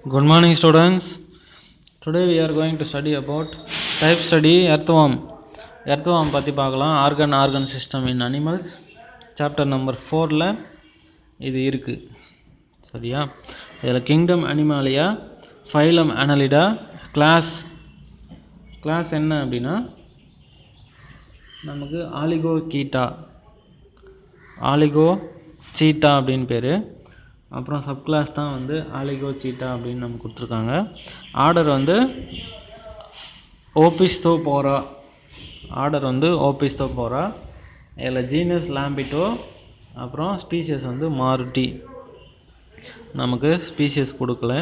Good morning, students. Today we are going to study about type study earthworm. Earthworm பற்றி பார்க்கலாம். organ system in animals. Chapter number 4ல இது இருக்கு. சரியா? இதில் kingdom Animalia, phylum அனலிடா, class என்ன அப்படின்னா நமக்கு ஆலிகோசீட்டா அப்படின்னு பேர். அப்புறம் சப்கிளாஸ் தான் வந்து ஆலிகோசீட்டா அப்படின்னு நம்ம கொடுத்துருக்காங்க. ஆர்டர் வந்து ஓபிஸ்தோபோரா. இதில் ஜீனஸ் லாம்பிட்டோ, அப்புறம் ஸ்பீஷியஸ் வந்து மாருட்டி. நமக்கு ஸ்பீஷியஸ் கொடுக்கல.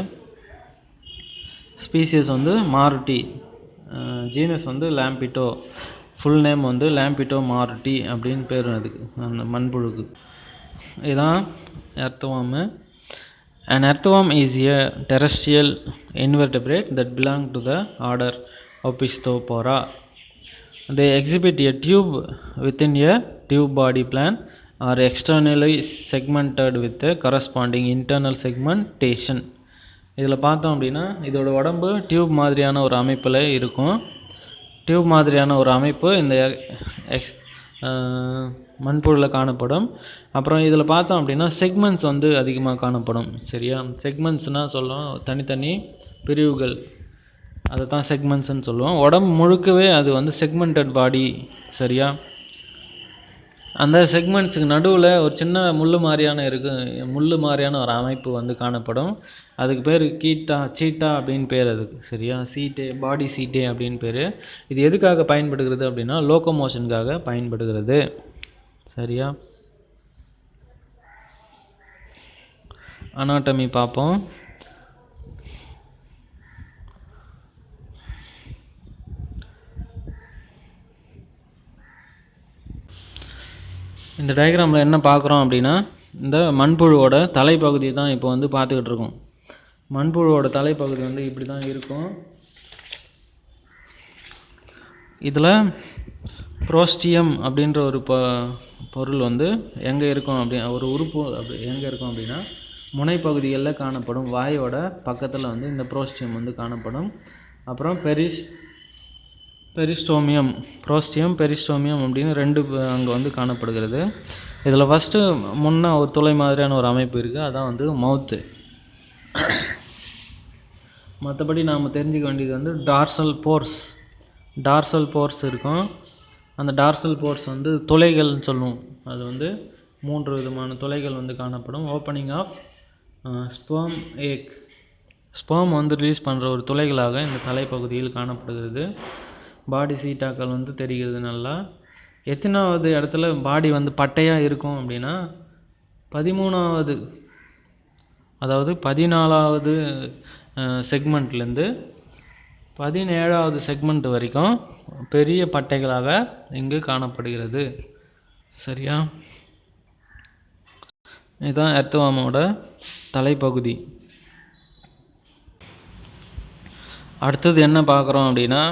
ஸ்பீஷியஸ் வந்து மாருட்டி, ஜீனஸ் வந்து லாம்பிட்டோ. ஃபுல் நேம் வந்து லாம்பிட்டோ மாருட்டி அப்படின்னு பேர் அதுக்கு, அந்த மண்புழுக்கு. இதுதான் எர்த்வார்மு. An earthworm is a terrestrial invertebrate that belong to the order Opisthophora. They exhibit a tube within a tube body plan or externally segmented with a corresponding internal segmentation. இதில் பார்த்தோம் அப்படின்னா இதோட உடம்பு டியூப் மாதிரியான ஒரு அமைப்பில் இருக்கும். டியூப் மாதிரியான ஒரு அமைப்பு இந்த மண்புழுவில் காணப்படும். அப்புறம் இதில் பார்த்தோம் அப்படின்னா செக்மெண்ட்ஸ் வந்து அதிகமாக காணப்படும். சரியா? செக்மெண்ட்ஸ்னால் சொல்லுவோம் தனித்தனி பிரிவுகள், அதை தான் செக்மெண்ட்ஸ்ன்னு சொல்லுவோம். உடம்பு முழுக்கவே அது வந்து செக்மெண்டட் பாடி. சரியா? அந்த செக்மெண்ட்ஸுக்கு நடுவில் ஒரு சின்ன முள் மாதிரியான ஒரு அமைப்பு வந்து காணப்படும். அதுக்கு பேர் சீட்டா அப்படின்னு பேர் அதுக்கு. சரியா? பாடி சீட்டே அப்படின்னு பேர். இது எதுக்காக பயன்படுகிறது அப்படின்னா லோக்கோமோஷனுக்காக பயன்படுகிறது. சரியா? அனாட்டமி பார்ப்போம். இந்த டயக்ராமில் என்ன பார்க்குறோம் அப்படின்னா இந்த மண்புழுவோட தலைப்பகுதி தான் இப்போ வந்து பார்த்துக்கிட்டு இருக்கோம். மண்புழுவோட தலைப்பகுதி வந்து இப்படி தான் இருக்கும். இதில் புரோஸ்டியம் அப்படின்ற ஒரு பொருள் வந்து எங்கே இருக்கும் ஒரு உறுப்பு எங்கே இருக்கும் அப்படின்னா முனைப்பகுதிகளில் காணப்படும். வாயோட பக்கத்தில் வந்து இந்த புரோஸ்டியம் வந்து காணப்படும். அப்புறம் பெரிஸ்டோமியம் அப்படின்னு ரெண்டு அங்கே வந்து காணப்படுகிறது. இதில் ஃபஸ்ட்டு முன்னே ஒரு துளை மாதிரியான ஒரு அமைப்பு இருக்குது, அதான் வந்து மவுத்து. மற்றபடி நாம் தெரிஞ்சுக்க வேண்டியது வந்து டார்சல் போர்ஸ் இருக்கும். அந்த டார்சல் போர்ஸ் வந்து துளைகள்னு சொல்லுவோம். அது வந்து 3 விதமான துளைகள் வந்து காணப்படும். ஓப்பனிங் ஆஃப் ஸ்பெர்ம் வந்து ரிலீஸ் பண்ணுற ஒரு துளைகளாக இந்த தலைப்பகுதியில் காணப்படுகிறது. பாடி சீட்டாக்கள் வந்து தெரிகிறது நல்லா. எத்தனாவது இடத்துல பாடி வந்து பட்டையாக இருக்கும் அப்படின்னா 14வது செக்மெண்ட்லேருந்து 17வது செக்மெண்ட் வரைக்கும் பெரிய பட்டைகளாக இங்கு காணப்படுகிறது. சரியா? இதுதான் எர்த்வார்மோட தலைப்பகுதி. அடுத்தது என்ன பார்க்குறோம் அப்படின்னா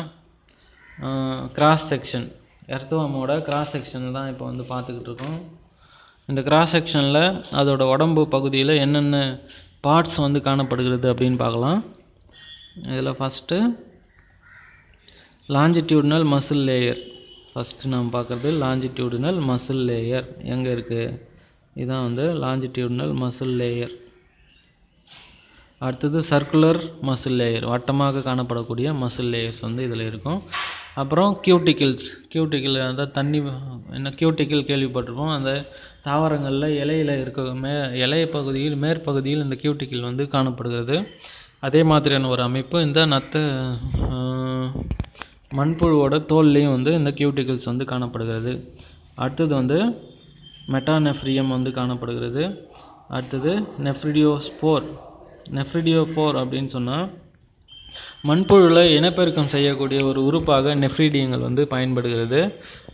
கிராஸ் செக்ஷன். எர்த்வார்மோட கிராஸ் செக்ஷன் தான் இப்போ வந்து பார்த்துக்கிட்டு இருக்கோம். இந்த கிராஸ் செக்ஷனில் அதோட உடம்பு பகுதியில் என்னென்ன பார்ட்ஸ் வந்து காணப்படுகிறது அப்படின்னு பார்க்கலாம். இதில் first longitudinal muscle layer. First நம்ம பார்க்குறது லாஞ்சிடியூடினல் மசில் லேயர் எங்கே இருக்குது? இதுதான் வந்து லாஞ்சிடியூடினல் மசில் லேயர். அடுத்தது சர்க்குலர் மசில் லேயர், வட்டமாக காணப்படக்கூடிய மசில் லேயர்ஸ் வந்து இதில் இருக்கும். அப்புறம் கியூட்டிக்கிள் அந்த கியூட்டிக்கிள் கேள்விப்பட்டிருப்போம். அந்த தாவரங்களில் இலைய பகுதியில் மேற்பகுதியில் இந்த கியூட்டிக்கிள் வந்து காணப்படுகிறது. அதே மாதிரியான ஒரு அமைப்பு இந்த மண்புழுவோட தோல்லையும் வந்து இந்த கியூட்டிக்கிள்ஸ் வந்து காணப்படுகிறது. அடுத்தது வந்து மெட்டானெஃப்ரியம் வந்து காணப்படுகிறது. அடுத்தது நெஃப்ரிடியோஃபோர் அப்படின்னு சொன்னால் மண்புழுவில் இனப்பெருக்கம் செய்யக்கூடிய ஒரு உறுப்பாக நெஃப்ரிடியங்கள் வந்து பயன்படுகிறது.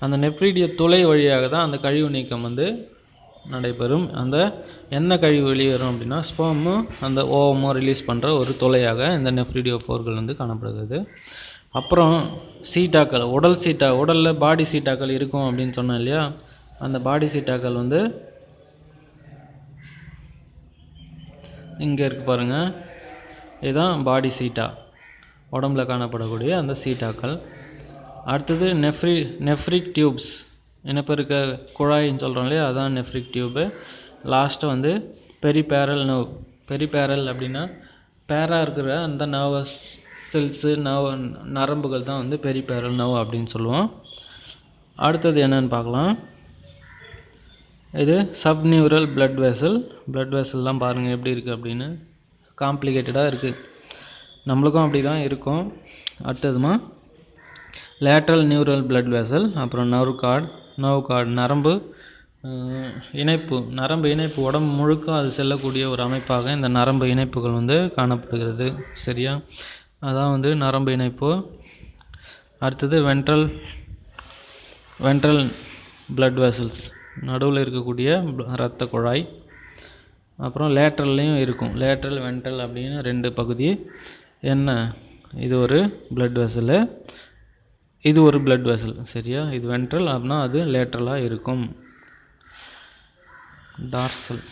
அந்த நெஃப்ரிடிய துளை வழியாக தான் அந்த கழிவு நீக்கம் வந்து நடைபெறும். அந்த என்ன கழிவு வெளியேறும் அப்படின்னா ஸ்பெர்மும் அந்த ஓவமும் ரிலீஸ் பண்ணுற ஒரு துளையாக இந்த நெஃப்ரிடியோஃபோர்கள் வந்து காணப்படுகிறது. அப்புறம் சீட்டாக்கள், உடலில் பாடி சீட்டாக்கள் இருக்கும் அப்படின்னு சொன்னேன் இல்லையா? அந்த பாடி சீட்டாக்கள் வந்து இங்கே இருக்குது பாருங்கள். இதுதான் பாடி சீட்டா, உடம்புல காணப்படக்கூடிய அந்த சீட்டாக்கள். அடுத்தது நெஃப்ரிக் டியூப்ஸ், இனப்பெருக்க குழாயின்னு சொல்கிறோம் இல்லையா, அதுதான் நெஃப்ரிக் டியூப்பு. லாஸ்ட்டு வந்து பெரிபேரல் நர்வ். பெரிபேரல் அப்படின்னா பேராக இருக்கிற அந்த நர்வஸ் செல்ஸு நரம்புகள் தான் வந்து பெரிபேரல் நர்வ் அப்படின்னு சொல்லுவோம். அடுத்தது என்னன்னு பார்க்கலாம். இது சப்நியூரல் பிளட் வெசல். பிளட் வெசல்லாம் பாருங்கள் எப்படி இருக்குது அப்படின்னு, காம்ப்ளிகேட்டடாக இருக்குது. நம்மளுக்கும் அப்படி தான் இருக்கும். அடுத்ததுமா லேட்ரல் நியூரல் பிளட் வெசல், அப்புறம் நர்வ் கார்டு நரம்பு இணைப்பு உடம்பு முழுக்க அது செல்லக்கூடிய ஒரு அமைப்பாக இந்த நரம்பு இணைப்புகள் வந்து காணப்படுகிறது. சரியா, அதான் வந்து நரம்பு இணைப்பு. அடுத்தது வென்ட்ரல் பிளட் வெசல்ஸ், நடுவில் இருக்கக்கூடிய இரத்த குழாய். அப்புறம் லேட்ரல்லையும் இருக்கும், லேட்ரல் வென்ட்ரல் அப்படின்னு 2 பகுதி. என்ன, இது ஒரு பிளட் வெசலு, இது ஒரு பிளட் வெசல். சரியா, இது வென்ட்ரல் அப்படின்னா அது லேட்ரலாக இருக்கும். டார்சல்,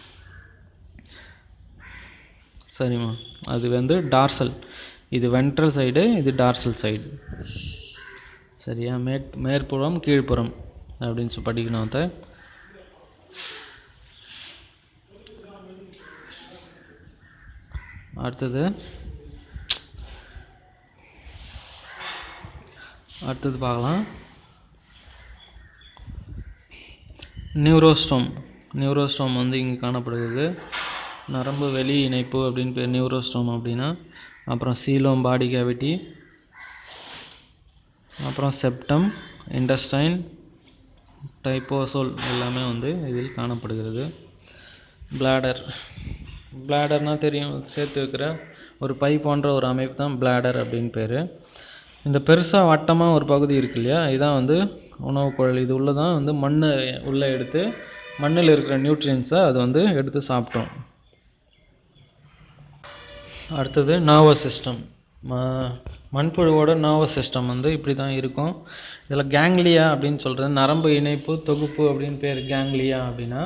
சரிம்மா, அது வந்து டார்சல். இது வென்ட்ரல் சைடு, இது டார்சல் சைடு. சரியா, மேற்புறம் கீழ்ப்புறம் அப்படின்னு படிக்கணும் அதை. அடுத்தது பார்க்கலாம். நியூரோஸ்டோம் வந்து இங்கே காணப்படுகிறது. நரம்பு வெளி இணைப்பு அப்படின்னு பேர் நியூரோஸ்டோம் அப்படின்னா. அப்புறம் சீலோம் பாடி கேவிட்டி, அப்புறம் செப்டம், இன்டெஸ்டைன், டைப்போசோல் எல்லாமே வந்து இதில் காணப்படுகிறது. பிளாடர்னால் தெரியும், சேர்த்து வைக்கிற ஒரு பை போன்ற ஒரு அமைப்பு தான் பிளாடர் அப்படின்னு பேர். இந்த பெருசாக வட்டமாக ஒரு பகுதி இருக்கு இல்லையா, இதுதான் வந்து உணவு குழல். இது உள்ளே தான் வந்து மண்ணை உள்ளே எடுத்து மண்ணில் இருக்கிற நியூட்ரியன்ஸை அது வந்து எடுத்து சாப்பிட்டோம். அடுத்தது நர்வஸ் சிஸ்டம். மண்புழுவோட நர்வஸ் சிஸ்டம் வந்து இப்படி தான் இருக்கும். இதில் கேங்லியா அப்படின்னு சொல்கிறது நரம்பு இணைப்பு தொகுப்பு அப்படின்னு பேர். கேங்லியா அப்படின்னா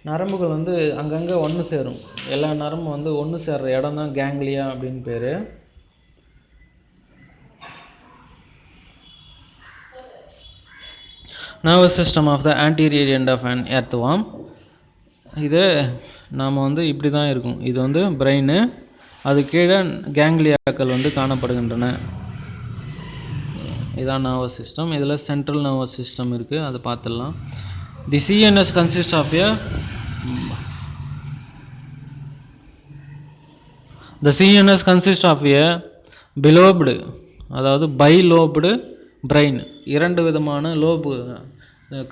நரம்புகள் வந்து அங்கங்கே ஒன்று சேரும். எல்லா நரம்பும் வந்து ஒன்று சேர்ற இடம் தான் கேங்லியா அப்படின்னு பேர். Nervous system of the anterior end of an earthworm. இது நாம் வந்து இப்படி தான் இருக்கும். இது வந்து பிரெயின், அது கீழே கேங்லியாக்கள் வந்து காணப்படுகின்றன. இதான் நர்வஸ் சிஸ்டம். இதில் சென்ட்ரல் நர்வஸ் சிஸ்டம் இருக்குது, அதை பார்த்துடலாம். தி சிஎன்எஸ் கன்சிஸ்ட் ஆஃப் எ பிலோப்டு, அதாவது பைலோப்டு பிரெயின். 2 விதமான லோபு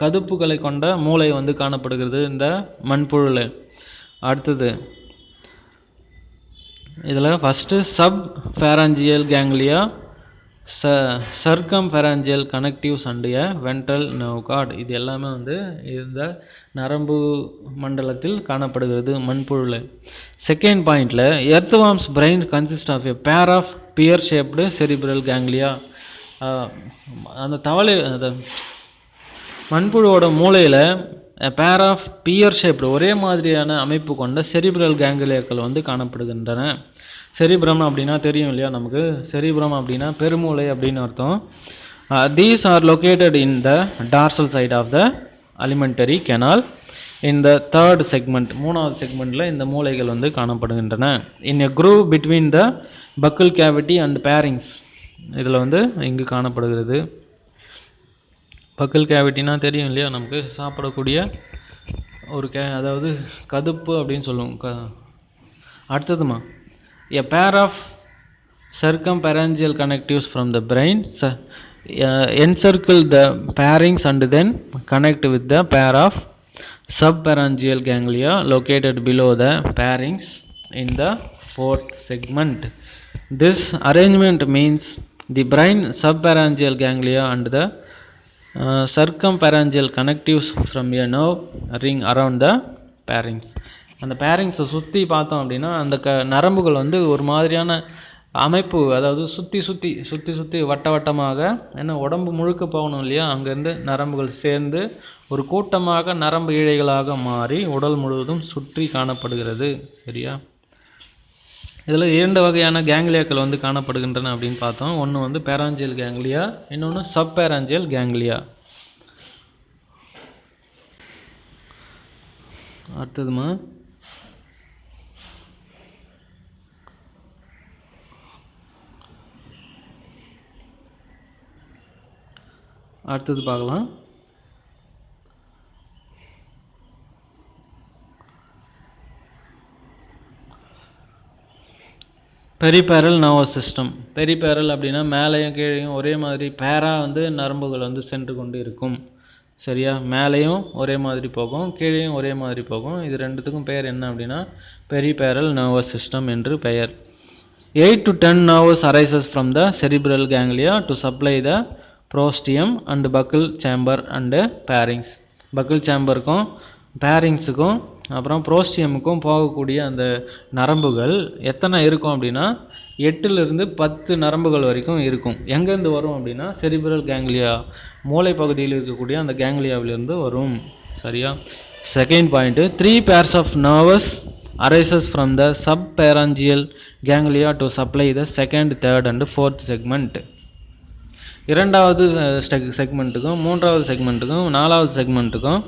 கதுப்புகளை கொண்ட மூளை வந்து காணப்படுகிறது இந்த மண்புழுவில். அடுத்தது இதில் first subpharyngeal ganglia, circumpharyngeal connectives and ventral nerve cord. இது எல்லாமே வந்து இந்த நரம்பு மண்டலத்தில் காணப்படுகிறது மண்புழுவில். செகண்ட் பாயிண்டில் earthworm's brain consist of a pair of pear shaped cerebral ganglia. அந்த மண்புழுவோட மூளையில் பேர் ஆஃப் பியர் ஷேப்டு ஒரே மாதிரியான அமைப்பு கொண்ட செரிப்ரல் கேங்லியாக்கள் வந்து காணப்படுகின்றன. செரிப்ரம் அப்படின்னா தெரியும் இல்லையா நமக்கு, செரிப்ரம் அப்படின்னா பெருமூளை அப்படின்னு அர்த்தம். These are located in the dorsal side of the alimentary canal in the third segment. 3வது செக்மெண்ட்டில் இந்த மூளைகள் வந்து காணப்படுகின்றன. In a groove between the buccal cavity and pharynx. இதில் வந்து இங்கு காணப்படுகிறது. பக்கிள் கேவிட்டினா தெரியும் இல்லையா நமக்கு, சாப்பிடக்கூடிய ஒரு அதாவது கதுப்பு அப்படின்னு சொல்லுவோம். அடுத்ததுமா a pair of circumpharyngeal connectives from the brain encircle the pharynx and then connect with the pair of subpharyngeal ganglia located below the pharynx in the 4th segment. This arrangement means the brain subpharyngeal ganglia and the circumpharyngeal connectives from a nerve ring around the pharynx. அந்த பேரிங்ஸை சுற்றி பார்த்தோம் அப்படின்னா அந்த நரம்புகள் வந்து ஒரு மாதிரியான அமைப்பு, அதாவது சுற்றி சுற்றி சுற்றி சுற்றி வட்ட வட்டமாக, ஏன்னா உடம்பு முழுக்க போகணும் இல்லையா, அங்கேருந்து நரம்புகள் சேர்ந்து ஒரு கூட்டமாக நரம்பு இழைகளாக மாறி உடல் முழுவதும் சுற்றி காணப்படுகிறது. சரியா? இதில் 2 வகையான கேங்லியாக்கள் வந்து காணப்படுகின்றன அப்படின்னு பார்த்தோம். ஒன்று வந்து பேராஞ்சியல் கேங்லியா, இன்னொன்று சப் பேராஞ்சியல் கேங்லியா. அடுத்ததுமா அடுத்தது பார்க்கலாம். பெரிபேரல் நர்வஸ் சிஸ்டம். பெரிபேரல் அப்படின்னா மேலேயும் கீழேயும் ஒரே மாதிரி பேராக வந்து நரம்புகள் வந்து சென்று கொண்டு இருக்கும். சரியா? மேலேயும் ஒரே மாதிரி போகும், கீழேயும் ஒரே மாதிரி போகும். இது ரெண்டுத்துக்கும் பெயர் என்ன அப்படின்னா பெரிபேரல் நர்வஸ் சிஸ்டம் என்று பெயர். 8 to 10 nerves arises from the cerebral ganglia to supply the prostium and buccal chamber and pharynx. buccal chamberக்கும் pharynxக்கும் அப்புறம் ப்ரோஸ்டியமுக்கும் போகக்கூடிய அந்த நரம்புகள் எத்தனை இருக்கும் அப்படின்னா 8லிருந்து 10 நரம்புகள் வரைக்கும் இருக்கும். எங்கேருந்து வரும் அப்படின்னா செரிப்ரல் கேங்லியா, மூளை பகுதியில் இருக்கக்கூடிய அந்த கேங்லியாவிலிருந்து வரும். சரியா? Second point, 3 pairs of nerves arises from the subpharyngeal ganglia to supply the second, third and fourth segment. இரண்டாவது செக்மெண்ட்டுக்கும் மூன்றாவது செக்மெண்ட்டுக்கும் நாலாவது செக்மெண்ட்டுக்கும்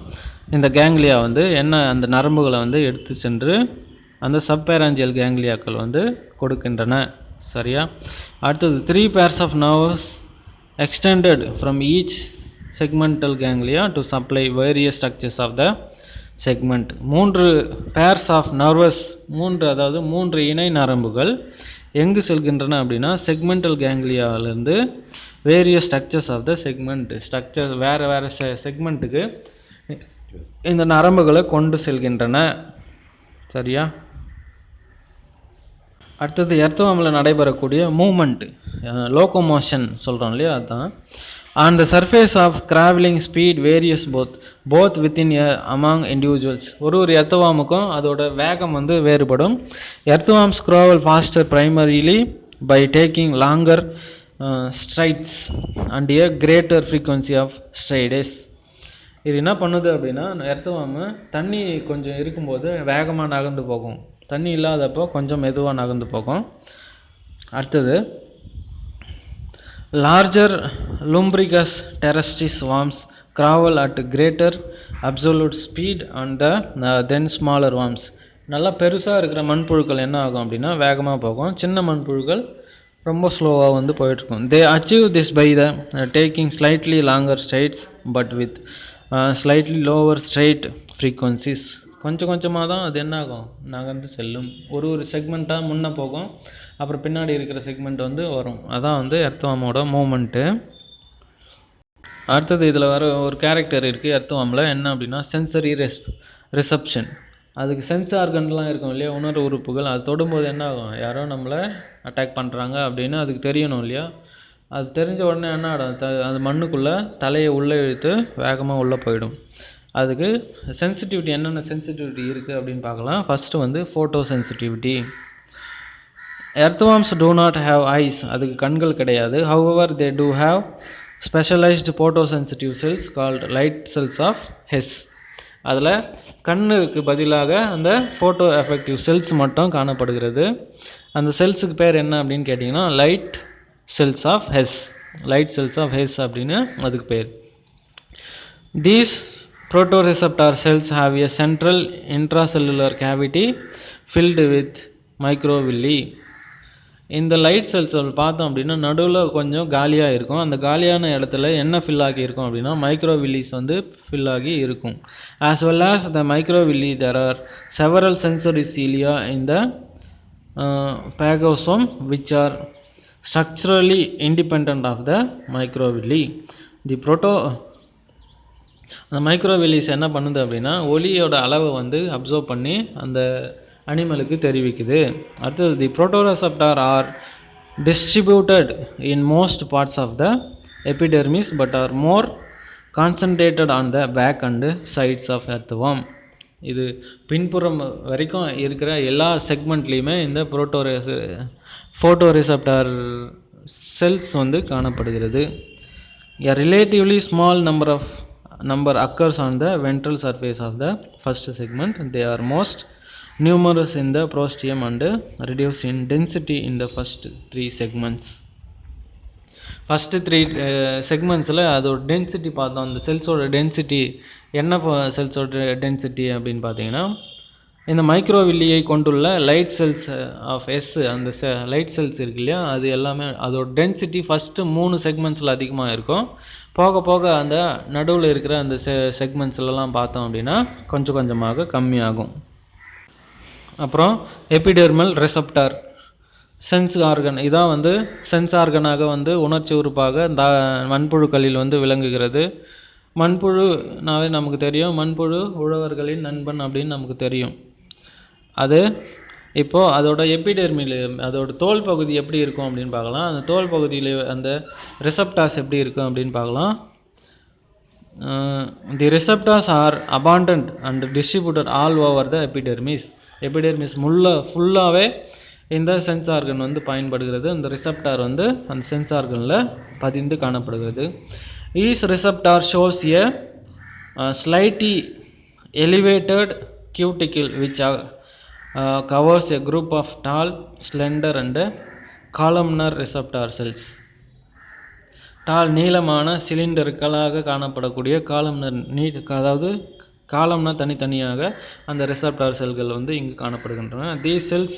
இந்த கேங்லியா வந்து அந்த நரம்புகளை வந்து எடுத்து சென்று அந்த சப்பேராஞ்சியல் கேங்லியாக்கள் வந்து கொடுக்கின்றன. சரியா? அடுத்தது 3 pairs of nerves extended from each segmental ganglia to supply various structures of the segment. 3 pairs of nerves, அதாவது 3 இணை நரம்புகள் எங்கு செல்கின்றன அப்படின்னா செக்மெண்டல் கேங்லியாவிலிருந்து various structures of the segment, structure வேறு செக்மெண்ட்டுக்கு இந்த நரம்புகளை கொண்டு செல்கின்றன. சரியா? அடுத்தது எர்த்வார்மில் நடைபெறக்கூடிய மூமெண்ட், லோகோமோஷன் சொல்கிறோம் இல்லையா, அதுதான். On the surface of traveling speed varies both within among individuals. ஒரு எர்த்வார்முக்கும் அதோட வேகம் வந்து வேறுபடும். Earthworms travel faster primarily by taking longer strides and a greater frequency of strides. இது என்ன பண்ணுது அப்படின்னா எர்த்வார்ம் தண்ணி கொஞ்சம் இருக்கும்போது வேகமாக நகர்ந்து போகும், தண்ணி இல்லாதப்போ கொஞ்சம் மெதுவாக நகர்ந்து போகும். அடுத்தது larger lumbricus terrestris worms travel at greater absolute speed and then smaller worms. நல்லா பெருசாக இருக்கிற மண்புழுக்கள் என்ன ஆகும் அப்படின்னா வேகமாக போகும், சின்ன மண்புழுக்கள் ரொம்ப ஸ்லோவாக வந்து போயிட்டுருக்கும். they achieve this by the taking slightly longer strides but with slightly lower straight frequencies. கொஞ்சம் கொஞ்சமாக தான் அது என்ன ஆகும், நகர்ந்து செல்லும். ஒரு செக்மெண்ட்டாக முன்னே போகும், அப்புறம் பின்னாடி இருக்கிற செக்மெண்ட் வந்து வரும். அதான் வந்து எர்த்வார்மோட மூமெண்ட்டு. அடுத்தது இதில் வர ஒரு கேரக்டர் இருக்குது எர்த்வார்மில், என்ன அப்படின்னா சென்சரி ரிசப்ஷன். அதுக்கு சென்ஸ் ஆர்கன்லாம் இருக்கும் இல்லையா, உணர்வு உறுப்புகள், அது தொடும்போது என்ன ஆகும், யாரோ நம்மளை அட்டாக் பண்ணுறாங்க அப்படின்னு அதுக்கு தெரியணும் இல்லையா. அது தெரிஞ்ச உடனே என்ன ஆகும், அது மண்ணுக்குள்ளே தலையை உள்ளே இழுத்து வேகமாக உள்ளே போயிடும். அதுக்கு சென்சிட்டிவிட்டி, என்னென்ன சென்சிட்டிவிட்டி இருக்குது அப்படின்னு பார்க்கலாம். ஃபஸ்ட்டு வந்து photo sensitivity. Earthworms do not have eyes, அதுக்கு கண்கள் கிடையாது. however they do have specialized photosensitive cells called light cells of Hess. அதில் கண்ணுக்கு பதிலாக அந்த ஃபோட்டோ எஃபெக்டிவ் செல்ஸ் மட்டும் காணப்படுகிறது. அந்த செல்ஸுக்கு பேர் என்ன அப்படின்னு கேட்டிங்கன்னா light cells of Hess, light cells of Hess அப்படின்னு அதுக்கு பேர். These photoreceptor cells have a central intracellular cavity filled with microvilli. இந்த லைட் செல்ஸ் பார்த்தோம் அப்படின்னா நடுவில் கொஞ்சம் காலியாக இருக்கும். அந்த காலியான இடத்துல என்ன ஃபில் ஆகி இருக்கும் அப்படின்னா மைக்ரோவில்லிஸ் வந்து ஃபில் ஆகி இருக்கும். as well as the microvilli there are several sensory cilia in the phagosome which are structurally independent of the microvilli. அந்த மைக்ரோவில்லிஸ் என்ன பண்ணுது அப்படின்னா ஒலியோட அளவை வந்து அப்சர்வ் பண்ணி அந்த அனிமலுக்கு தெரிவிக்குது. அடுத்தது the photoreceptor are distributed in most parts of the epidermis but are more concentrated on the back and sides of earthworm. இது பின்புறம் வரைக்கும் இருக்கிற எல்லா செக்மெண்ட்லேயுமே இந்த ஃபோட்டோரிசெப்டார் செல்ஸ் வந்து காணப்படுகிறது. A relatively small number occurs on the ventral surface of the first segment. They are most numerous in the prostium and reduce in density in the first 3 segments. First 3 செக்மெண்ட்ஸில் அதோட density பார்த்தோம். அந்த செல்ஸோட density என்ன செல்ஸோட density அப்படின்னு பார்த்தீங்கன்னா, இந்த மைக்ரோவில்லியை கொண்டுள்ள light cells of S, அந்த light cells இருக்கு இல்லையா, அது எல்லாமே அதோட டென்சிட்டி ஃபஸ்ட்டு 3 செக்மெண்ட்ஸில் அதிகமாக இருக்கும். போக போக அந்த நடுவில் இருக்கிற அந்த செக்மெண்ட்ஸ்லாம் பார்த்தோம் அப்படின்னா கொஞ்சம் கொஞ்சமாக கம்மியாகும். அப்புறம் எபிடெர்மல் ரெசப்டார் சென்ஸ் ஆர்கன், இதான் வந்து சென்ஸ் ஆர்கனாக வந்து உணர்ச்சி உறுப்பாக மண்புழுக்களில் வந்து விளங்குகிறது. மண்புழுனாவே நமக்கு தெரியும், மண்புழு உழவர்களின் நண்பன் அப்படின்னு நமக்கு தெரியும். அது இப்போது அதோட எபிடெர்மில் அதோட தோல் பகுதி எப்படி இருக்கும் அப்படின்னு பார்க்கலாம். அந்த தோல் பகுதியில் அந்த ரிசப்டார்ஸ் எப்படி இருக்கும் அப்படின்னு பார்க்கலாம். The receptors are abundant and distributed all over the epidermis. Epidermis ஃபுல்லாகவே இந்த சென்ஸ் ஆர்கன் வந்து பயன்படுகிறது. இந்த ரிசப்டார் வந்து அந்த சென்ஸ் ஆர்கனில் பதிந்து காணப்படுகிறது. Each receptor shows a slightly elevated cuticle which covers a group of tall, slender and columnar receptor cells. டால் நீளமான சிலிண்டர்களாக காணப்படக்கூடிய அதாவது காலம்னா தனித்தனியாக அந்த ரிசப்டார் செல்கள் வந்து இங்கு காணப்படுகின்றன. These cells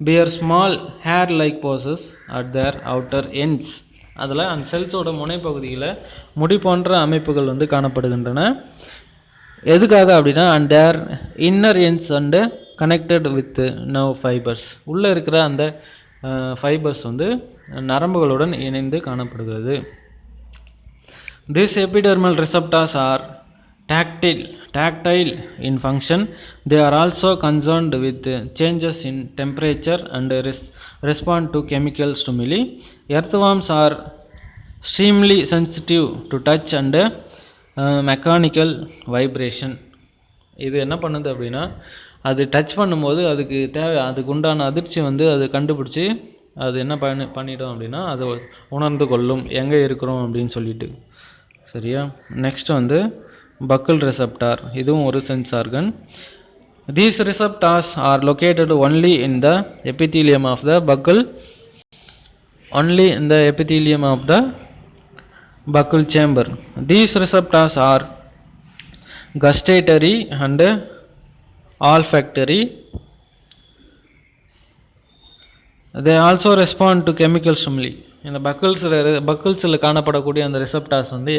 bear small hair-like poses at their outer ends. அதில் அந்த செல்ஸோட முனைப்பகுதியில் முடி போன்ற அமைப்புகள் வந்து காணப்படுகின்றன. எதுக்காக அப்படின்னா, and there inner ends and connected with nerve fibres. உள்ளே இருக்கிற அந்த ஃபைபர்ஸ் வந்து நரம்புகளுடன் இணைந்து காணப்படுகிறது. These epidermal receptors are tactile in function. They are also concerned with changes in temperature and respond to chemical stimuli. Earthworms are extremely sensitive to touch and mechanical vibration. இது என்ன பண்ணுது அப்படின்னா, அது டச் பண்ணும்போது அதுக்கு உண்டான அதிர்ச்சி வந்து அது கண்டுபிடிச்சி அது என்ன பண்ணிடும் அப்படின்னா, அது உணர்ந்து கொள்ளும் எங்கே இருக்கிறோம் அப்படின்னு சொல்லிட்டு. சரியா? நெக்ஸ்ட் வந்து பக்கிள் ரெசப்டார், இதுவும் ஒரு sense organ. These receptors are located only in the epithelium of the buccal chamber. These receptors are gustatory and olfactory. They also respond to chemical stimuli. இந்த பக்கிள்ஸில் காணப்படக்கூடிய அந்த ரிசப்டார்ஸ் வந்து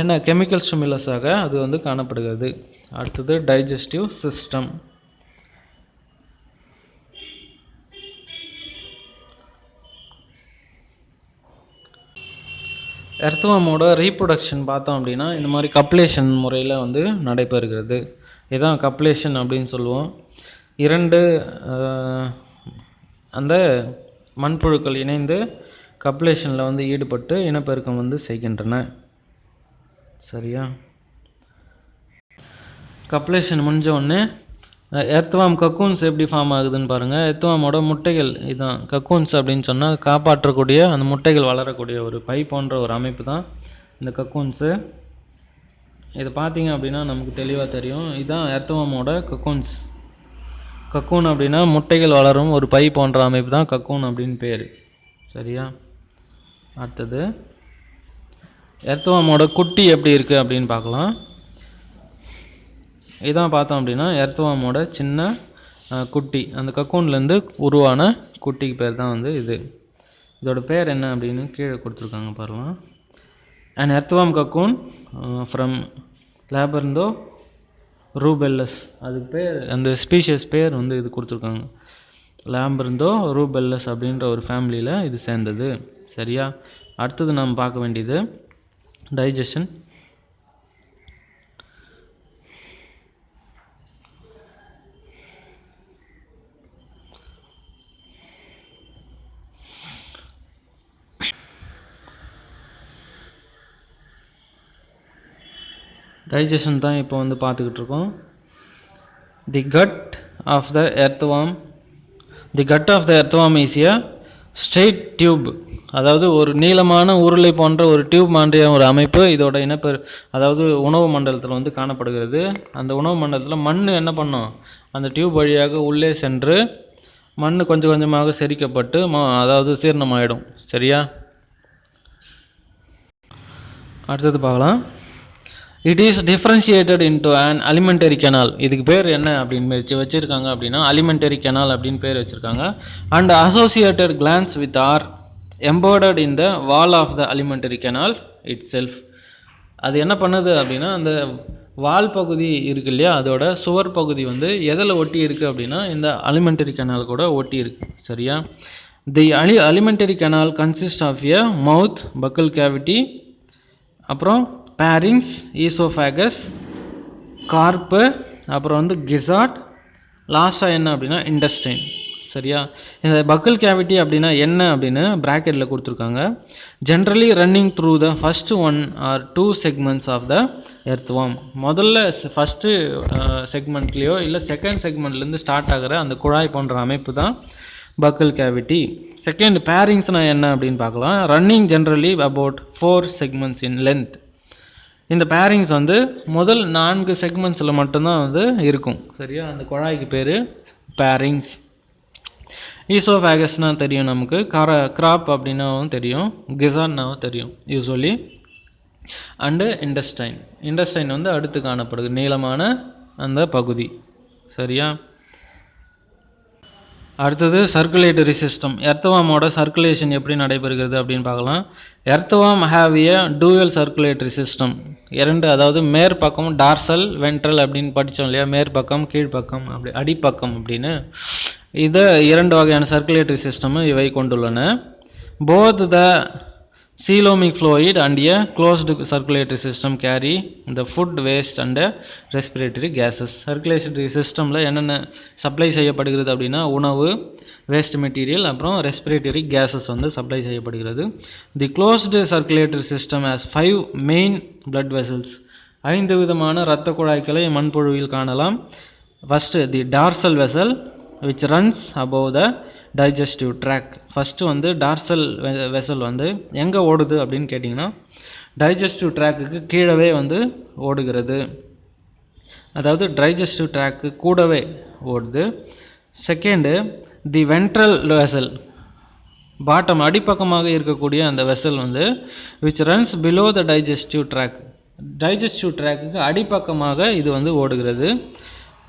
என்ன கெமிக்கல் ஸ்டிமுலஸாக அது வந்து காணப்படுகிறது. அடுத்தது டைஜஸ்டிவ் சிஸ்டம். எர்த்வார்மோட ரீப்ரொடக்ஷன் பார்த்தோம் அப்படின்னா இந்த மாதிரி கப்லேஷன் முறையில் வந்து நடைபெறுகிறது. இதுதான் கப்லேஷன் அப்படின்னு சொல்லுவோம். 2 அந்த மண்புழுக்கள் இணைந்து கப்லேஷனில் வந்து ஈடுபட்டு இனப்பெருக்கம் வந்து செய்கின்றன. சரியா? கப்லேஷன் முடிஞ்ச உடனே எர்த்வார்ம் கக்கூன்ஸ் எப்படி ஃபார்ம் ஆகுதுன்னு பாருங்கள். எர்த்வார்மோட முட்டைகள் இதுதான் கக்கூன்ஸ் அப்படின்னு சொன்னால், காப்பாற்றக்கூடிய அந்த முட்டைகள் வளரக்கூடிய ஒரு பை போன்ற ஒரு அமைப்பு தான் இந்த கக்கூன்ஸு. இது பார்த்தீங்க அப்படின்னா நமக்கு தெளிவாக தெரியும். இதுதான் எர்த்வார்மோட கக்கூன்ஸ். கக்கூன் அப்படின்னா முட்டைகள் வளரும் ஒரு பை போன்ற அமைப்பு தான் கக்கூன் அப்படின்னு பேர். சரியா? அடுத்தது எர்த்வார்மோட குட்டி எப்படி இருக்குது அப்படின்னு பார்க்கலாம். இதான் பார்த்தோம் அப்படின்னா எர்த்வார்மோட சின்ன குட்டி, அந்த கக்கூன்லேருந்து உருவான குட்டிக்கு பேர் தான் வந்து இது. இதோட பேர் என்ன அப்படின்னு கீழே கொடுத்துருக்காங்க பாருங்கள். அண்ட் எர்த்வார்ம் கக்கூன் ஃப்ரம் லேபர்ந்தோ ரூபெல்லஸ், அதுக்கு பேர் அந்த ஸ்பீஷியஸ் பேர் வந்து இது கொடுத்துருக்காங்க. லேபர்ந்தோ ரூபெல்லஸ் அப்படின்ற ஒரு ஃபேமிலியில் இது சேர்ந்தது. சரியா? அடுத்தது நாம் பார்க்க வேண்டியது டைஜஷன். டைஜஷன் தான் இப்போ வந்து பார்த்துக்கிட்டு இருக்கோம். The gut of the earthworm the gut of the earthworm is a straight tube. அதாவது ஒரு நீளமான உருளை போன்ற ஒரு டியூப் மாதிரியான ஒரு அமைப்பு இதோட இனப்பெரு, அதாவது உணவு மண்டலத்தில் வந்து காணப்படுகிறது. அந்த உணவு மண்டலத்தில் மண் என்ன பண்ணும், அந்த டியூப் வழியாக உள்ளே சென்று மண் கொஞ்சம் கொஞ்சமாக செரிக்கப்பட்டு அதாவது சீரணமாயிடும். சரியா? அடுத்தது பார்க்கலாம். It is differentiated into an alimentary canal. இதுக்கு பேர் என்ன அப்படின்னு வச்சுருக்காங்க அப்படின்னா அலிமெண்டரி கெனால் அப்படின்னு பேர் வச்சுருக்காங்க. And associated glands with are embedded in the wall of the alimentary canal itself. அது என்ன பண்ணுது அப்படின்னா அந்த வால் பகுதி இருக்கு இல்லையா, அதோட சுவர் பகுதி வந்து எதில் ஒட்டி இருக்குது அப்படின்னா இந்த அலிமெண்டரி கெனால் கூட ஒட்டி இருக்கு. சரியா? The alimentary canal consist of a mouth, buccal cavity, அப்புறம் பேரிங்ஸ், ஈசோஃபேகஸ், கார்ப்பு, அப்புறம் வந்து கிசாட், லாஸ்ட்டாக என்ன அப்படின்னா இண்டஸ்டைன். சரியா? இந்த பக்கல் கேவிட்டி அப்படின்னா என்ன அப்படின்னு ப்ராக்கெட்டில் கொடுத்துருக்காங்க. Generally running through the first 1 or 2 segments of the earthworm. முதல்ல ஃபஸ்ட்டு செக்மெண்ட்லேயோ இல்லை செகண்ட் செக்மெண்ட்லேருந்து ஸ்டார்ட் ஆகிற அந்த குழாய் போன்ற அமைப்பு தான் பக்கல் கேவிட்டி. செகண்ட் பேரிங்ஸ்னால் என்ன அப்படின்னு பார்க்கலாம். Running generally about 4 segments in length. இந்த பேரிங்ஸ் வந்து முதல் 4 செக்மெண்ட்ஸில் மட்டும்தான் வந்து இருக்கும். சரியா? அந்த குழாய்க்கு பேர் பேரிங்ஸ். ஈசோஃபேகஸ்னால் தெரியும் நமக்கு, கிராப் அப்படின்னாவும் தெரியும், கிசாட்னாவும் தெரியும் யூஸ்வலி. And intestine. இண்டஸ்டைன் வந்து அடுத்து காணப்படுது நீளமான அந்த பகுதி. சரியா? அடுத்தது சர்க்குலேட்டரி சிஸ்டம். எர்த்வார்மோட சர்க்குலேஷன் எப்படி நடைபெறுகிறது அப்படின்னு பார்க்கலாம். Earthworm have A dual circulatory system. இரண்டு, அதாவது மேற்பக்கம் டார்சல் வென்ட்ரல் அப்படின்னு படித்தோம் இல்லையா, மேற்பக்கம் கீழ்ப்பக்கம் அப்படி அடிப்பக்கம் அப்படின்னு. இதை 2 வகையான சர்க்குலேட்டரி சிஸ்டம் இவை கொண்டுள்ளன. Both the coelomic fluid and a closed circulatory system carry the food waste and respiratory gases. Circulatory சிஸ்டமில் என்னென்ன சப்ளை செய்யப்படுகிறது அப்படின்னா உணவு, வேஸ்ட் மெட்டீரியல், அப்புறம் ரெஸ்பிரேட்டரி கேஸஸ் வந்து சப்ளை செய்யப்படுகிறது. The closed circulatory system has 5 main blood vessels. 5 விதமான இரத்த குழாய்களை மண்புழுவில் காணலாம். First the dorsal vessel which runs above the digestive tract. First வந்து டார்சல் வெசல் வந்து எங்கே ஓடுது அப்படின்னு கேட்டிங்கன்னா டைஜஸ்டிவ் ட்ராக்குக்கு கீழவே வந்து ஓடுகிறது, அதாவது டைஜஸ்டிவ் ட்ராக்கு கூடவே ஓடுது. செகண்டு தி வென்ட்ரல் வெசல், பாட்டம் அடிப்பக்கமாக இருக்கக்கூடிய அந்த வெசல் வந்து which runs below the digestive tract. Digestive ட்ராக்குக்கு அடிப்பக்கமாக இது வந்து ஓடுகிறது.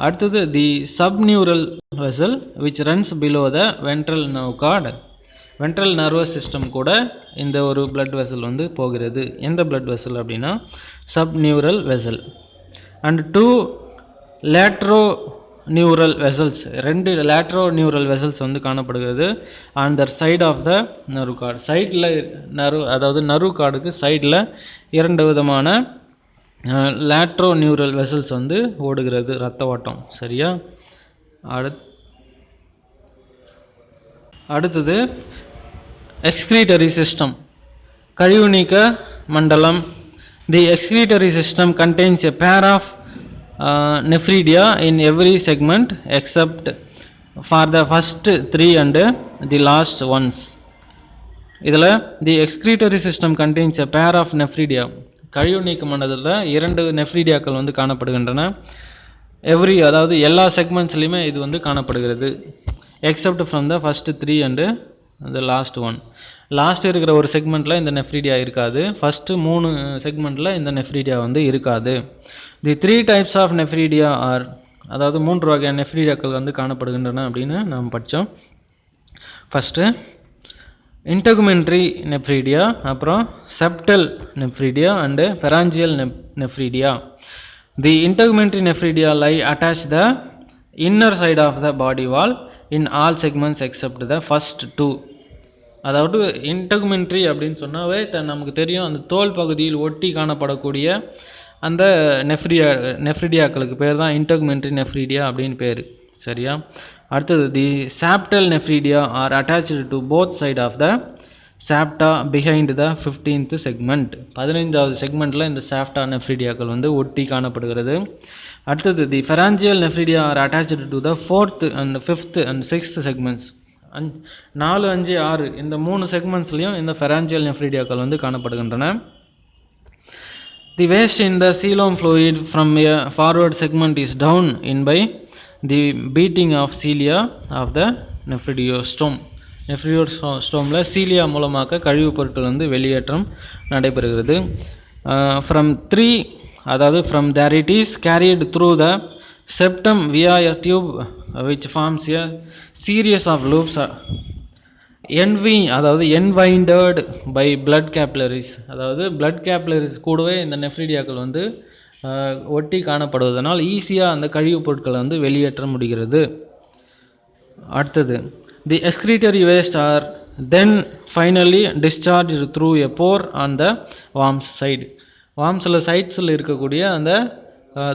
அடுத்தது the subneural vessel which runs below the ventral nerve cord. Ventral nervous system கூட இந்த ஒரு பிளட் வெசல் வந்து போகிறது. எந்த பிளட் வெசல் அப்படின்னா subneural vessel. And 2 lateroneural vessels, 2 lateroneural vessels வந்து காணப்படுகிறது on the side of the nerve cord. சைடில் நர்வ், அதாவது நர்வ் கார்டுக்கு சைடில் 2 விதமான லேட்ரோ நியூரல் வெசல்ஸ் வந்து ஓடுகிறது, இரத்த ஓட்டம். சரியா? அடுத்தது எக்ஸ்கிரீட்டரி சிஸ்டம், கழிவு நீக்க மண்டலம். The excretory system contains a pair of nephridia in every segment except for the first 3 and the last ones. இதில் the excretory system contains a pair of nephridia. கழிவு நீக்க மண்டலத்தில் 2 நெஃப்ரிடியாக்கள் வந்து காணப்படுகின்றன. அதாவது எல்லா செக்மெண்ட்ஸ்லையுமே இது வந்து காணப்படுகிறது. Accept from the first 3 and the last 1. Last இருக்கிற ஒரு செக்மெண்ட்டில் இந்த நெஃப்ரிடியா இருக்காது, ஃபஸ்ட்டு 3 செக்மெண்ட்டில் இந்த நெஃப்ரிடியா வந்து இருக்காது. The 3 types of nephridia are, அதாவது 3 வகையான நெஃப்ரிடியாக்கள் வந்து காணப்படுகின்றன அப்படின்னு நாம் படித்தோம். ஃபஸ்ட்டு இன்டகுமெண்ட்ரி நெஃப்ரிடியா, அப்புறம் septal nephridia and pharyngeal nephridia. The integumentary nephridia lie attach the inner side of the body wall in all segments except the first 2. அதாவது இன்டகுமெண்ட்ரி அப்படின்னு சொன்னாவே நமக்கு தெரியும், அந்த தோல் பகுதியில் ஒட்டி காணப்படக்கூடிய அந்த நெஃப்ரிடியாக்களுக்கு பேர் தான் இன்டகுமெண்ட்ரி நெஃப்ரிடியா அப்படின்னு பேர். சரியா? அடுத்தது the septal nephridia are attached to both side of the septa behind the 15th segment. 15வது செக்மெண்ட்டில் இந்த சாப்டா நெஃப்ரிடியாக்கள் வந்து ஒட்டி காணப்படுகிறது. அடுத்தது the pharyngeal nephridia are attached to the 4th and 5th and 6th segments. 4, 5, 6 இந்த 3 செக்மெண்ட்ஸ்லையும் இந்த ஃபெராஞ்சியல் நெஃப்ரிடியாக்கள் வந்து காணப்படுகின்றன. The waste in the coelom fluid from a forward segment is down in by the beating of cilia of the nephridiostome. நெஃப்ரிடியோஸ்டோமில் cilia மூலமாக கழிவுப் பொருட்கள் வந்து வெளியேற்றம் நடைபெறுகிறது. ஃப்ரம் 3 அதாவது from there it is carried through the septum via a tube which forms a series of loops அதாவது entwined by blood capillaries. அதாவது பிளட் கேப்லரிஸ் கூடவே இந்த நெஃப்ரிடியாக்கள் வந்து ஒட்டி காணப்படுவதனால் ஈஸியாக அந்த கழிவுப் பொருட்களை வந்து வெளியேற்ற முடிகிறது. அடுத்தது the excretory waste are then finally discharge through a pore on the worm's side. வார்ம்ஸில் சைட்ஸில் இருக்கக்கூடிய அந்த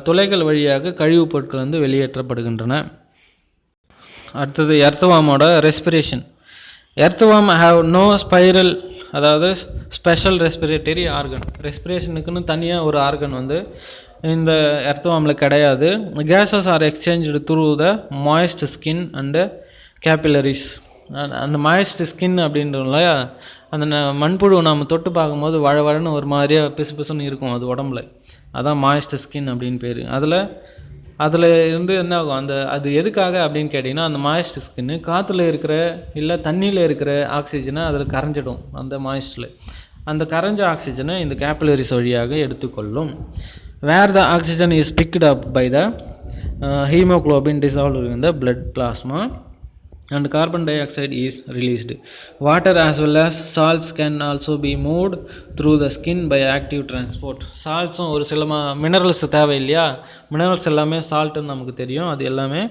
துளைகள் வழியாக கழிவுப் பொருட்கள் வந்து வெளியேற்றப்படுகின்றன. அடுத்தது எர்த்வாமோட respiration. Earthworm have no spiral அதாவது ஸ்பெஷல் ரெஸ்பிரேட்டரி ஆர்கன். ரெஸ்பிரேஷனுக்குன்னு தனியாக ஒரு ஆர்கன் வந்து இந்த எர்த்வாமில் கிடையாது. Gases are exchange through the moist skin and capillaries. அந்த மாய்ஸ்ட் ஸ்கின் அப்படின்றதுல அந்த மண்புழு நம்ம தொட்டு பார்க்கும்போது வழவழன்னு ஒரு மாதிரியாக பிசு பிசுன்னு இருக்கும் அது உடம்புல. அதான் மாய்ஸ்ட் ஸ்கின் அப்படின்னு பேர். அதில் இருந்து என்ன ஆகும், அது எதுக்காக அப்படின்னு கேட்டிங்கன்னா, அந்த மாய்ஸ்ட் ஸ்கின்னு காற்றுல இருக்கிற இல்லை தண்ணியில் இருக்கிற ஆக்சிஜனை அதில் கரைஞ்சிடும். அந்த மாய்ஸ்டில் அந்த கரைஞ்ச ஆக்சிஜனை இந்த கேபிலரிஸ் வழியாக எடுத்துக்கொள்ளும். Where the oxygen is picked up by the haemoglobin dissolved in the blood plasma and carbon dioxide is released. Water as well as salts can also be moved through the skin by active transport. சால்ட்ஸும் ஒரு சில minerals தேவை இல்லையா, minerals எல்லாமே சால்ட்டுன்னு நமக்கு தெரியும். அது எல்லாமே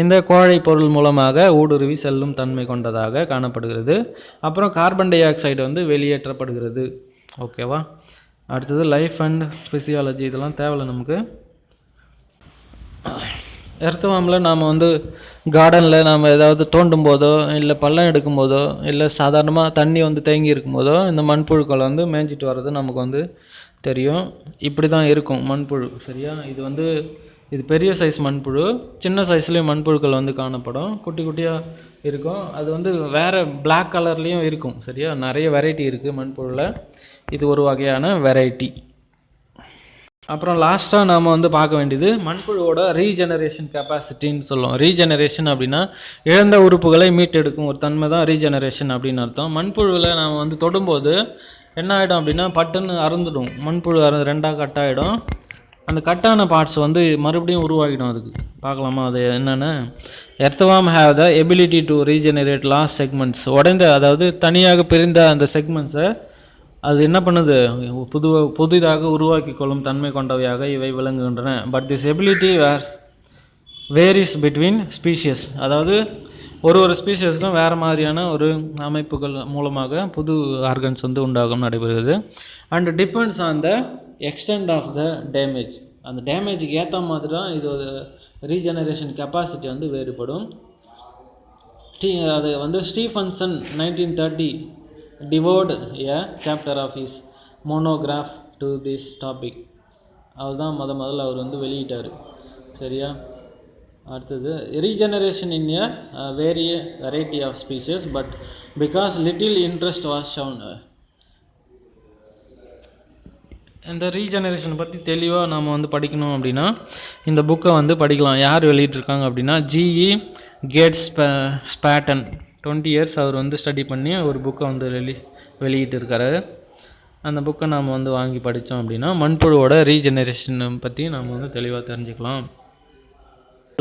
இந்த கோழை பொருள் மூலமாக ஊடுருவி செல்லும் தன்மை கொண்டதாக காணப்படுகிறது. அப்புறம் கார்பன் டை ஆக்சைடு வந்து வெளியேற்றப்படுகிறது. ஓகேவா. அடுத்தது லைஃப் அண்ட் ஃபிசியாலஜி. இதெல்லாம் தேவையில்லை நமக்கு. எர்த்வாமில் நாம் வந்து கார்டனில் நாம் ஏதாவது தோண்டும் போதோ இல்லை பள்ளம் எடுக்கும் போதோ இல்லை சாதாரணமாக தண்ணி வந்து தேங்கி இருக்கும் போதோ இந்த மண்புழுக்களை வந்து மேய்ஞ்சிட்டு வர்றது நமக்கு வந்து தெரியும். இப்படி தான் இருக்கும் மண்புழு. சரியா. இது பெரிய சைஸ் மண்புழு. சின்ன சைஸ்லேயும் மண்புழுக்கள் வந்து காணப்படும். குட்டி குட்டியாக இருக்கும். அது வந்து வேறு பிளாக் கலர்லேயும் இருக்கும். சரியா. நிறைய வெரைட்டி இருக்குது மண்புழுவில். இது ஒரு வகையான வெரைட்டி. அப்புறம் லாஸ்ட்டாக நாம் வந்து பார்க்க வேண்டியது மண்புழுவோட ரீஜெனரேஷன் கெப்பாசிட்டின்னு சொல்லுவோம். ரீஜெனரேஷன் அப்படின்னா இழந்த உறுப்புகளை மீட்டெடுக்கும் ஒரு தன்மை தான் ரீஜெனரேஷன் அப்படின்னு அர்த்தம். மண்புழுவில் நாம் வந்து தொடும்போது என்ன ஆகிடும் அப்படின்னா பட்டுன்னு அறுந்துடும். மண்புழு ரெண்டாக கட் ஆகிடும். அந்த கட்டான பார்ட்ஸ் வந்து மறுபடியும் உருவாகிடும். அதுக்கு பார்க்கலாமா அது என்னென்னு. Earthworm have the ability to regenerate last segments. உடைந்த அதாவது தனியாக பிரிந்த அந்த செக்மெண்ட்ஸை அது என்ன பண்ணுது, புதிதாக உருவாக்கி கொள்ளும் தன்மை கொண்டவையாக இவை விளங்குகின்றன. But this ability varies between species. அதாவது ஒரு ஸ்பீஷியஸ்க்கும் வேறு மாதிரியான ஒரு அமைப்புகள் மூலமாக புது ஆர்கன்ஸ் வந்து உண்டாகும் நடைபெறுகிறது. And depends on the extent of the damage. அந்த டேமேஜுக்கு ஏற்ற மாதிரி தான் இது ரீஜெனரேஷன் கெப்பாசிட்டி வந்து வேறுபடும். அது வந்து Stephenson 1930 devoted a chapter of his monograph to this topic. அதுதான் முதல்ல அவர் வந்து வெளியிட்டார். சரியா. அடுத்தது regeneration in a variety of species but because little interest was shown. இந்த ரீஜெனரேஷனை பற்றி தெளிவாக நாம் வந்து படிக்கணும் அப்படின்னா இந்த புக்கை வந்து படிக்கலாம். யார் வெளியிட்டிருக்காங்க அப்படின்னா ஜிஇ கேட்ஸ் ஸ்பேட்டன். 20 years அவர் வந்து ஸ்டடி பண்ணி ஒரு புக்கை வந்து வெளியிட்டு இருக்காரு. அந்த புக்கை நாம் வந்து வாங்கி படித்தோம் அப்படின்னா மண்புழுவோட ரீஜெனரேஷனை பற்றி நாம் வந்து தெளிவாக தெரிஞ்சுக்கலாம்.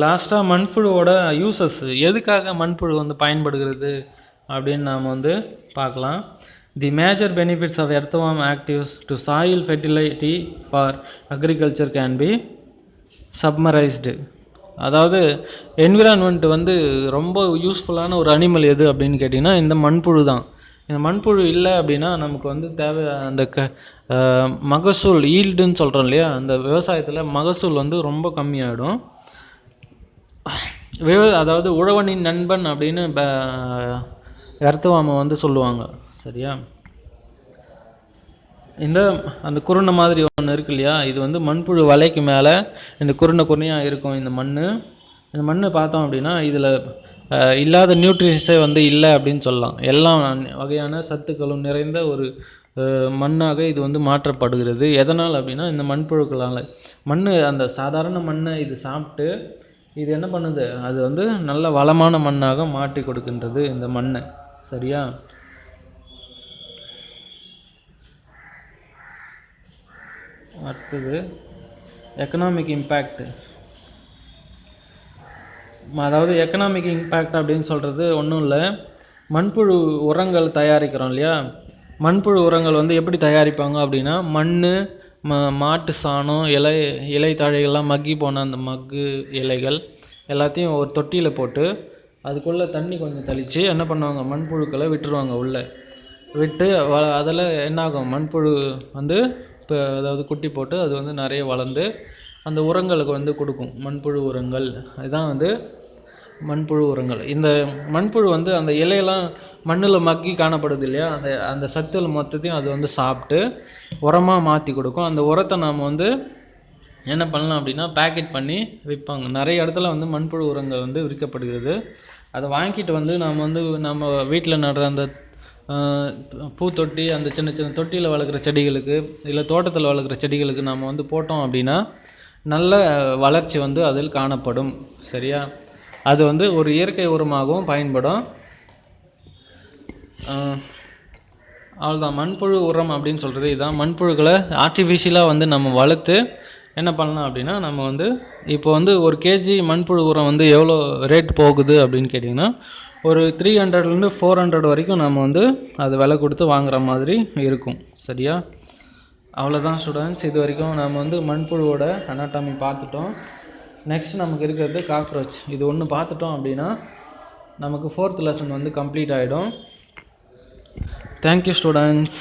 லாஸ்ட்டாக மண்புழுவோட யூசஸ், எதுக்காக மண்புழு வந்து பயன்படுகிறது அப்படின்னு நாம் வந்து பார்க்கலாம். The major benefits of earthworm activities to soil fertility for agriculture can be summarised. அதாவது என்விரான்மெண்ட் வந்து ரொம்ப யூஸ்ஃபுல்லான ஒரு அனிமல் எது அப்படின்னு கேட்டிங்கன்னா இந்த மண்புழு தான். இந்த மண்புழு இல்லை அப்படின்னா நமக்கு வந்து தேவை அந்த மகசூல் ஈல்டுன்னு சொல்கிறோம் இல்லையா, அந்த விவசாயத்தில் மகசூல் வந்து ரொம்ப கம்மியாகிடும். அதாவது உழவனின் நண்பன் அப்படின்னு எர்த்வார்மை வந்து சொல்லுவாங்க. சரியா? அந்த குருணை மாதிரி ஒன்று இருக்கு இல்லையா, இது வந்து மண்புழு வலைக்கு மேலே இந்த குருணையாக இருக்கும் இந்த மண் பார்த்தோம் அப்படின்னா இதில் இல்லாத நியூட்ரிஷன்ஸே வந்து இல்லை அப்படின்னு சொல்லலாம். எல்லா வகையான சத்துக்களும் நிறைந்த ஒரு மண்ணாக இது வந்து மாற்றப்படுகிறது. எதனால் அப்படின்னா இந்த மண்புழுக்களால். அந்த சாதாரண மண்ணை இது சாப்பிட்டு இது என்ன பண்ணுது, அது வந்து நல்ல வளமான மண்ணாக மாற்றி கொடுக்கின்றது இந்த மண்ணை. சரியா? அடுத்தது எக்கனாமிக் இம்பேக்ட். அதாவது எக்கனாமிக் இம்பேக்ட் அப்படின்னு சொல்கிறது ஒன்றும் இல்லை, மண்புழு உரங்கள் தயாரிக்கிறோம் இல்லையா, மண்புழு உரங்கள் வந்து எப்படி தயாரிப்பாங்க அப்படின்னா மண், மாட்டு சாணம், இலை தழைகள்லாம் மக்கி போன அந்த இலைகள் எல்லாத்தையும் ஒரு தொட்டியில் போட்டு அதுக்குள்ளே தண்ணி கொஞ்சம் தெளித்து என்ன பண்ணுவாங்க, மண்புழுக்களை விட்டுருவாங்க. உள்ளே விட்டு அதில் என்னாகும், மண்புழு வந்து இப்போ அதாவது குட்டி போட்டு அது வந்து நிறைய வளர்ந்து அந்த உரங்களுக்கு வந்து கொடுக்கும். மண்புழு உரங்கள் இதுதான் வந்து மண்புழு உரங்கள். இந்த மண்புழு வந்து அந்த இலையெல்லாம் மண்ணில் மக்கி காணப்படுது இல்லையா, அந்த சத்துக்கள் மொத்தத்தையும் அது வந்து சாப்பிட்டு உரமாக மாற்றி கொடுக்கும். அந்த உரத்தை நாம் வந்து என்ன பண்ணலாம் அப்படின்னா பேக்கெட் பண்ணி விற்பாங்க. நிறைய இடத்துல வந்து மண்புழு உரங்கள் வந்து விற்கப்படுகிறது. அதை வாங்கிட்டு வந்து நம்ம வீட்டில் நடுற அந்த பூத்தொட்டி, அந்த சின்ன சின்ன தொட்டியில் வளர்க்குற செடிகளுக்கு இல்லை தோட்டத்தில் வளர்க்குற செடிகளுக்கு நாம் வந்து போட்டோம் அப்படின்னா நல்ல வளர்ச்சி வந்து அதில் காணப்படும். சரியா? அது வந்து ஒரு இயற்கை உரமாகவும் பயன்படும். அவ்வளோதான். மண்புழு உரம் அப்படின்னு சொல்கிறது இதுதான். மண்புழுக்களை ஆர்டிஃபிஷியலாக வந்து நம்ம வளர்த்து என்ன பண்ணலாம் அப்படின்னா நம்ம வந்து இப்போ வந்து ஒரு கேஜி மண்புழு உரம் வந்து எவ்வளோ ரேட் போகுது அப்படின்னு கேட்டிங்கன்னா ஒரு 300லேருந்து 400 வரைக்கும் நம்ம வந்து அது விலை கொடுத்து வாங்குற மாதிரி இருக்கும். சரியா? அவ்வளோதான் ஸ்டூடெண்ட்ஸ். இது வரைக்கும் நம்ம வந்து மண்புழுவோட அனாட்டமி பார்த்துட்டோம். நெக்ஸ்ட் நமக்கு இருக்கிறது காக்ரோச். இது ஒன்று பார்த்துட்டோம் அப்படின்னா நமக்கு 4th லெசன் வந்து கம்ப்ளீட் ஆகிடும். Thank you students.